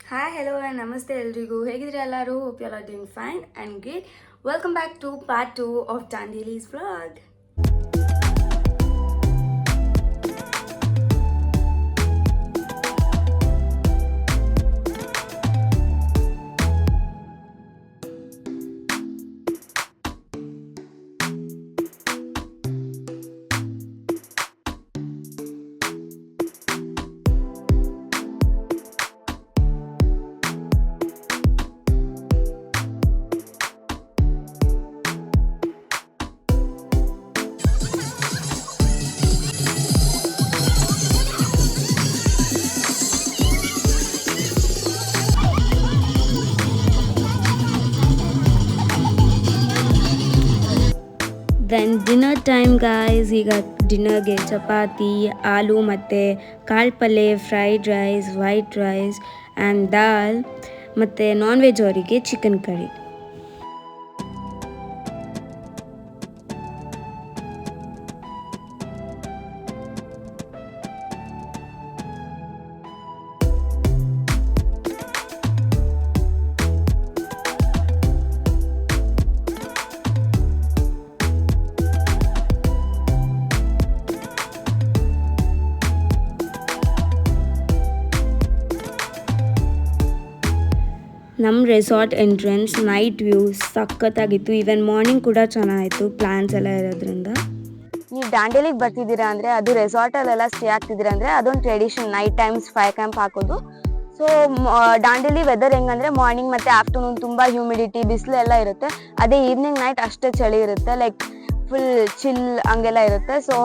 Hi hello and ನಮಸ್ತೆ ಎಲ್ರಿಗೂ ಹೇಗಿದ್ರೆ ಎಲ್ಲರೂ hope you are doing fine and great welcome back to part 2 of Chandilis vlog. Then dinner time guys. ಈಗ ಡಿನ್ನರ್ಗೆ ಚಪಾತಿ, ಆಲೂ ಮತ್ತು ಕಾಳು ಪಲ್ಯ, fried rice, white rice and dal ಮತ್ತು ನಾನ್ ವೆಜ್ ಅವರಿಗೆ ಚಿಕನ್ ಕರಿ. ನಮ್ಮ ರೆಸಾರ್ಟ್ ಎಂಟ್ರೆನ್ಸ್ ನೈಟ್ ವ್ಯೂ ಸಖತ್ತಾಗಿತ್ತು. ಈವನ್ ಮಾರ್ನಿಂಗ್ ಕೂಡ ಚೆನ್ನಾಗಿತ್ತು ಪ್ಲಾನ್ಸ್ ಎಲ್ಲ ಇರೋದ್ರಿಂದ. ನೀವು ದಾಂಡೇಲಿಗೆ ಬರ್ತಿದ್ದೀರಾ ಅಂದರೆ ಅದು ರೆಸಾರ್ಟಲ್ಲೆಲ್ಲ ಸ್ಟೇ ಆಗ್ತಿದ್ದೀರಾ ಅಂದರೆ ಅದೊಂದು tradition night times fire camp ಹಾಕೋದು. ಸೊ ದಾಂಡೇಲಿ ವೆದರ್ ಹೆಂಗಂದರೆ ಮಾರ್ನಿಂಗ್ ಮತ್ತು ಆಫ್ಟರ್ನೂನ್ ತುಂಬ ಹ್ಯೂಮಿಡಿಟಿ ಬಿಸಿಲು ಎಲ್ಲ ಇರುತ್ತೆ. ಅದೇ ಈವ್ನಿಂಗ್ ನೈಟ್ ಅಷ್ಟೇ ಚಳಿ ಇರುತ್ತೆ, ಲೈಕ್ ಫುಲ್ ಚಿಲ್ ಹಂಗೆಲ್ಲ ಇರುತ್ತೆ. ಸೊ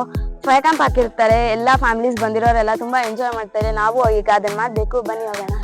ಫೈರ್ ಕ್ಯಾಂಪ್ ಹಾಕಿರ್ತಾರೆ, ಎಲ್ಲ ಫ್ಯಾಮಿಲೀಸ್ ಬಂದಿರೋರೆಲ್ಲ ತುಂಬ ಎಂಜಾಯ್ ಮಾಡ್ತಾರೆ. ನಾವು ಈಗ ಅದನ್ನು ಮಾಡಬೇಕು, ಬನ್ನಿ ಹೋಗೋಣ.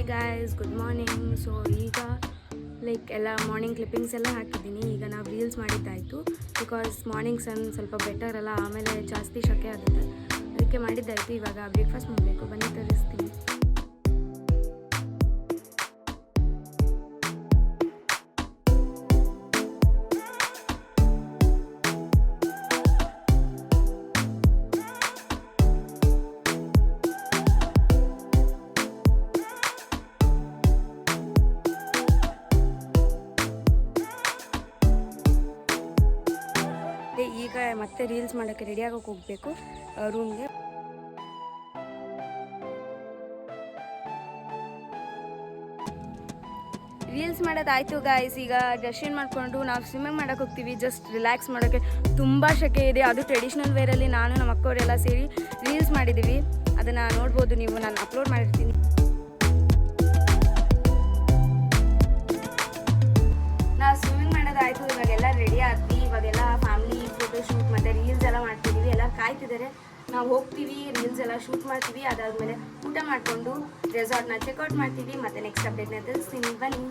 Guys, good morning. ಸೊ ಈಗ ಲೈಕ್ ಎಲ್ಲ ಮಾರ್ನಿಂಗ್ ಕ್ಲಿಪ್ಪಿಂಗ್ಸ್ ಎಲ್ಲ ಹಾಕಿದ್ದೀನಿ. ಈಗ ನಾವು ರೀಲ್ಸ್ ಮಾಡಿದ್ದಾಯಿತು, ಬಿಕಾಸ್ ಮಾರ್ನಿಂಗ್ ಸನ್ ಸ್ವಲ್ಪ ಬೆಟರ್ ಅಲ್ಲ, ಆಮೇಲೆ ಜಾಸ್ತಿ ಶಕೆ ಆಗುತ್ತೆ, ಅದಕ್ಕೆ ಮಾಡಿದ್ದಾಯಿತು. ಇವಾಗ ಬ್ರೇಕ್ಫಾಸ್ಟ್ ಮಾಡಬೇಕು, ಬನ್ನಿ ತರಿಸ್ತೀನಿ. ಈಗ ಮತ್ತೆ ರೀಲ್ಸ್ ಮಾಡೋಕ್ಕೆ ರೆಡಿ ಆಗೋಕೆ ಹೋಗಬೇಕು ರೂಮ್ಗೆ. ರೀಲ್ಸ್ ಮಾಡೋದಾಯಿತು ಗಾಯ್ಸ್. ಈಗ ಡ್ರೆಸ್ಸಿಂಗ್ ಮಾಡಿಕೊಂಡು ನಾವು ಸ್ವಿಮ್ಮಿಂಗ್ ಮಾಡೋಕ್ಕೆ ಹೋಗ್ತೀವಿ, ಜಸ್ಟ್ ರಿಲ್ಯಾಕ್ಸ್ ಮಾಡೋಕ್ಕೆ. ತುಂಬ ಶಕೆ ಇದೆ, ಅದು ಟ್ರೆಡಿಷ್ನಲ್ ವೇರಲ್ಲಿ ನಾನು ನಮ್ಮ ಅಕ್ಕವರೆಲ್ಲ ಸೇರಿ ರೀಲ್ಸ್ ಮಾಡಿದ್ದೀವಿ, ಅದನ್ನು ನೋಡ್ಬೋದು ನೀವು, ನಾನು ಅಪ್ಲೋಡ್ ಮಾಡಿರ್ತೀನಿ. ನಾವು ಸ್ವಿಮ್ಮಿಂಗ್ ಮಾಡೋದಾಯಿತು, ಇವಾಗೆಲ್ಲ ರೆಡಿ ಆಗ್ತೀವಿ. ಇವಾಗೆಲ್ಲ ಫ್ಯಾಮಿಲಿ ಫೋಟೋಶೂಟ್ ಮತ್ತು ರೀಲ್ಸ್ ಎಲ್ಲ ಮಾಡ್ತಿದ್ದೀವಿ, ಎಲ್ಲ ಕಾಯ್ತಿದ್ದಾರೆ. ನಾವು ಹೋಗ್ತೀವಿ, ರೀಲ್ಸ್ ಎಲ್ಲ ಶೂಟ್ ಮಾಡ್ತೀವಿ, ಅದಾದಮೇಲೆ ಊಟ ಮಾಡಿಕೊಂಡು ರೆಸಾರ್ಟ್ನ ಚೆಕ್ಔಟ್ ಮಾಡ್ತೀವಿ. ಮತ್ತು ನೆಕ್ಸ್ಟ್ ಅಪ್ಡೇಟ್ನ ತಿಳಿಸ್ತೀನಿ, ಬನ್ನಿ.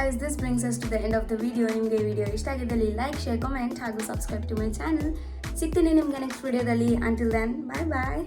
Guys, this brings us to the end of the video. ನಿಮಗೆ ವಿಡಿಯೋ ಇಷ್ಟ ಆಗಿದ್ದಲ್ಲಿ ಲೈಕ್, ಶೇರ್, ಕಮೆಂಟ್ ಹಾಗೂ ಸಬ್ಸ್ಕ್ರೈಬ್ ಟು ಮೈ ಚಾನಲ್. ಸಿಗ್ತೀನಿ ನಿಮಗೆ ನೆಕ್ಸ್ಟ್ ವಿಡಿಯೋದಲ್ಲಿ. ಅಂಟಿಲ್ ದೆನ್, ಬಾಯ್ ಬಾಯ್.